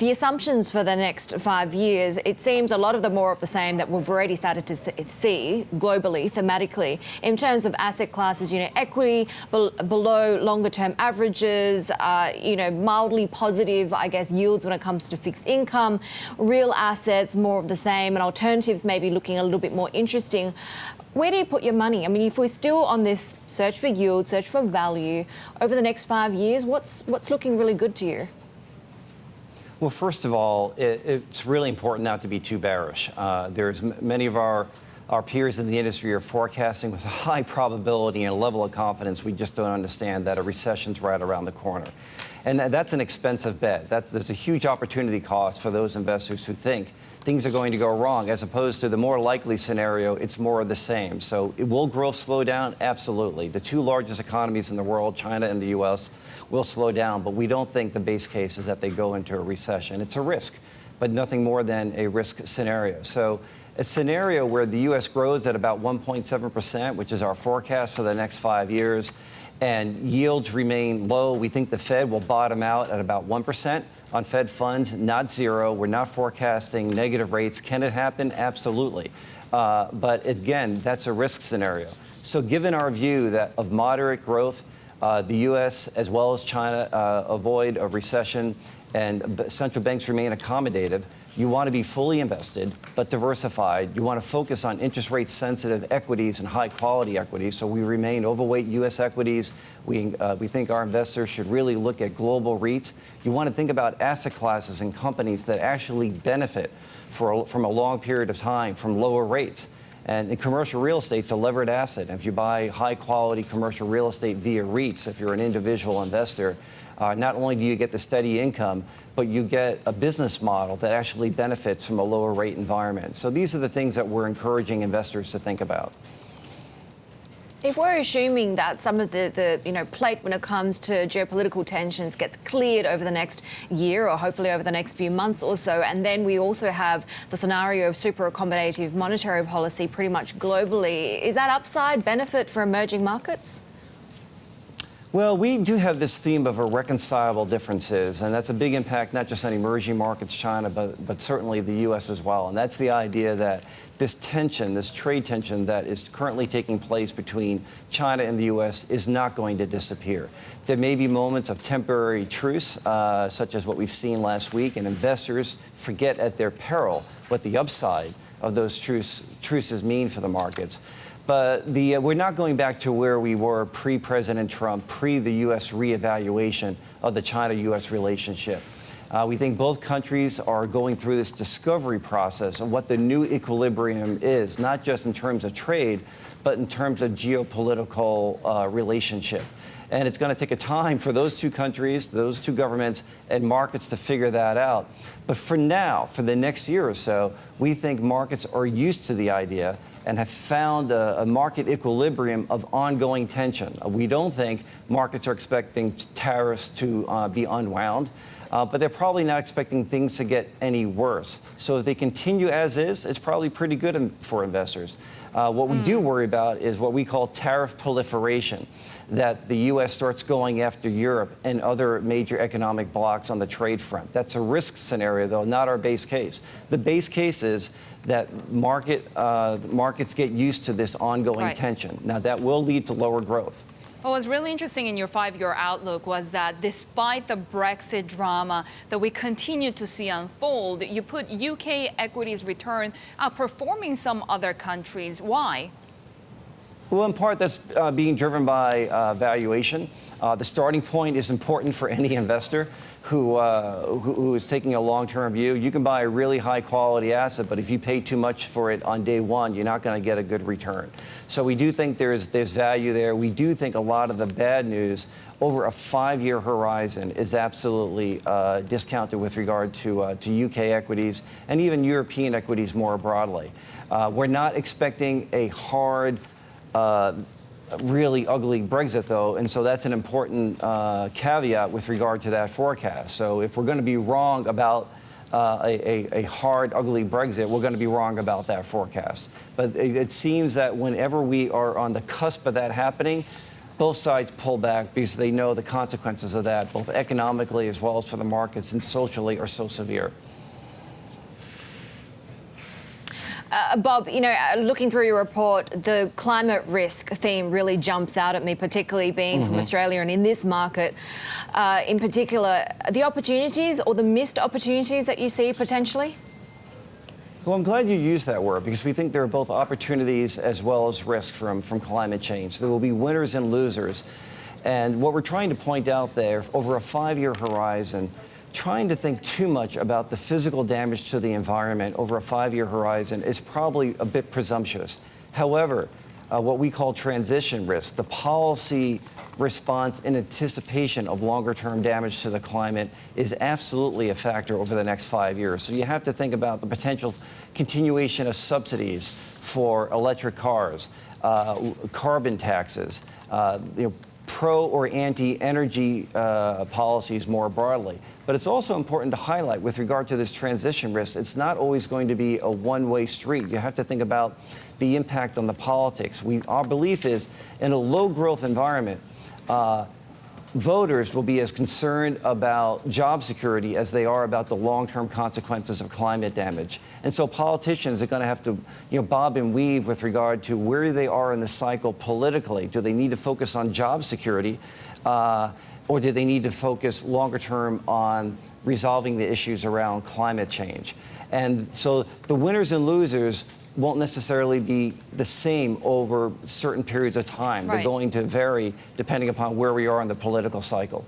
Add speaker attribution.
Speaker 1: The assumptions for the next 5 years, it seems a lot of the more of the same that we've already started to see globally, thematically, in terms of asset classes, equity below longer term averages, mildly positive, I guess, yields when it comes to fixed income, real assets, more of the same, and alternatives maybe looking a little bit more interesting. Where do you put your money? I mean, if we're still on this search for yield, search for value over the next 5 years, what's looking really good to you?
Speaker 2: Well, first of all, it's really important not to be too bearish. There's many of our peers in the industry are forecasting with a high probability and a level of confidence we just don't understand that a recession's right around the corner. And that's an expensive bet. There's a huge opportunity cost for those investors who think things are going to go wrong, as opposed to the more likely scenario, it's more of the same. So will growth slow down? Absolutely. The two largest economies in the world, China and the U.S., will slow down, but we don't think the base case is that they go into a recession. It's a risk, but nothing more than a risk scenario. So a scenario where the U.S. grows at about 1.7%, which is our forecast for the next 5 years, and yields remain low. We think the Fed will bottom out at about 1% on Fed funds, not zero. We're not forecasting negative rates. Can it happen? Absolutely. But again, that's a risk scenario. So given our view that of moderate growth, the U.S. as well as China avoid a recession and central banks remain accommodative, you want to be fully invested but diversified. You want to focus on interest rate sensitive equities and high quality equities. So we remain overweight U.S. equities. We think our investors should really look at global REITs. You want to think about asset classes and companies that actually benefit from a long period of time from lower rates. And in commercial real estate, it's a levered asset. And if you buy high-quality commercial real estate via REITs, if you're an individual investor, not only do you get the steady income, but you get a business model that actually benefits from a lower rate environment. So these are the things that we're encouraging investors to think about.
Speaker 1: If we're assuming that some of the plate when it comes to geopolitical tensions gets cleared over the next year or hopefully over the next few months or so, and then we also have the scenario of super accommodative monetary policy pretty much globally, is that upside benefit for emerging markets?
Speaker 2: Well, we do have this theme of irreconcilable differences, and that's a big impact not just on emerging markets, China, but certainly the U.S. as well. And that's the idea that this tension, this trade tension that is currently taking place between China and the U.S. is not going to disappear. There may be moments of temporary truce, such as what we've seen last week, and investors forget at their peril what the upside of those truces mean for the markets. But we're not going back to where we were pre-President Trump, pre the U.S. reevaluation of the China-U.S. relationship. We think both countries are going through this discovery process of what the new equilibrium is, not just in terms of trade, but in terms of geopolitical relationship. And it's going to take a time for those two countries, those two governments and markets to figure that out. But for now, for the next year or so, we think markets are used to the idea and have found a market equilibrium of ongoing tension. We don't think markets are expecting tariffs to be unwound, but they're probably not expecting things to get any worse. So if they continue as is, it's probably pretty good for investors. What we do worry about is what we call tariff proliferation, that the U.S. starts going after Europe and other major economic blocs on the trade front. That's a risk scenario, though, not our base case. The base case is that markets get used to this ongoing tension. Now, that will lead to lower growth.
Speaker 3: What was really interesting in your 5-year outlook was that despite the Brexit drama that we continue to see unfold, you put UK equities return outperforming some other countries. Why?
Speaker 2: Well, in part, that's being driven by valuation. The starting point is important for any investor who is taking a long-term view. You can buy a really high-quality asset, but if you pay too much for it on day one, you're not going to get a good return. So we do think there's value there. We do think a lot of the bad news over a 5-year horizon is absolutely discounted with regard to UK equities and even European equities more broadly. We're not expecting a hard really ugly Brexit, though, and so that's an important caveat with regard to that forecast. So if we're going to be wrong about a hard, ugly Brexit, we're going to be wrong about that forecast. But it seems that whenever we are on the cusp of that happening, both sides pull back because they know the consequences of that, both economically as well as for the markets and socially, are so severe.
Speaker 1: Bob, looking through your report, the climate risk theme really jumps out at me, particularly being from Australia and in this market. In particular, the opportunities or the missed opportunities that you see potentially?
Speaker 2: Well, I'm glad you used that word because we think there are both opportunities as well as risk from climate change. There will be winners and losers. And what we're trying to point out there, over a 5-year horizon, trying to think too much about the physical damage to the environment over a 5-year horizon is probably a bit presumptuous. However, what we call transition risk, the policy response in anticipation of longer-term damage to the climate, is absolutely a factor over the next 5 years. So you have to think about the potential continuation of subsidies for electric cars, carbon taxes, pro or anti-energy policies more broadly. But it's also important to highlight with regard to this transition risk, it's not always going to be a one-way street. You have to think about the impact on the politics. Our belief is in a low-growth environment, voters will be as concerned about job security as they are about the long-term consequences of climate damage. And so politicians are going to have to, bob and weave with regard to where they are in the cycle politically. Do they need to focus on job security, or do they need to focus longer term on resolving the issues around climate change? And so the winners and losers won't necessarily be the same over certain periods of time.
Speaker 3: Right.
Speaker 2: They're going to vary depending upon where we are in the political cycle.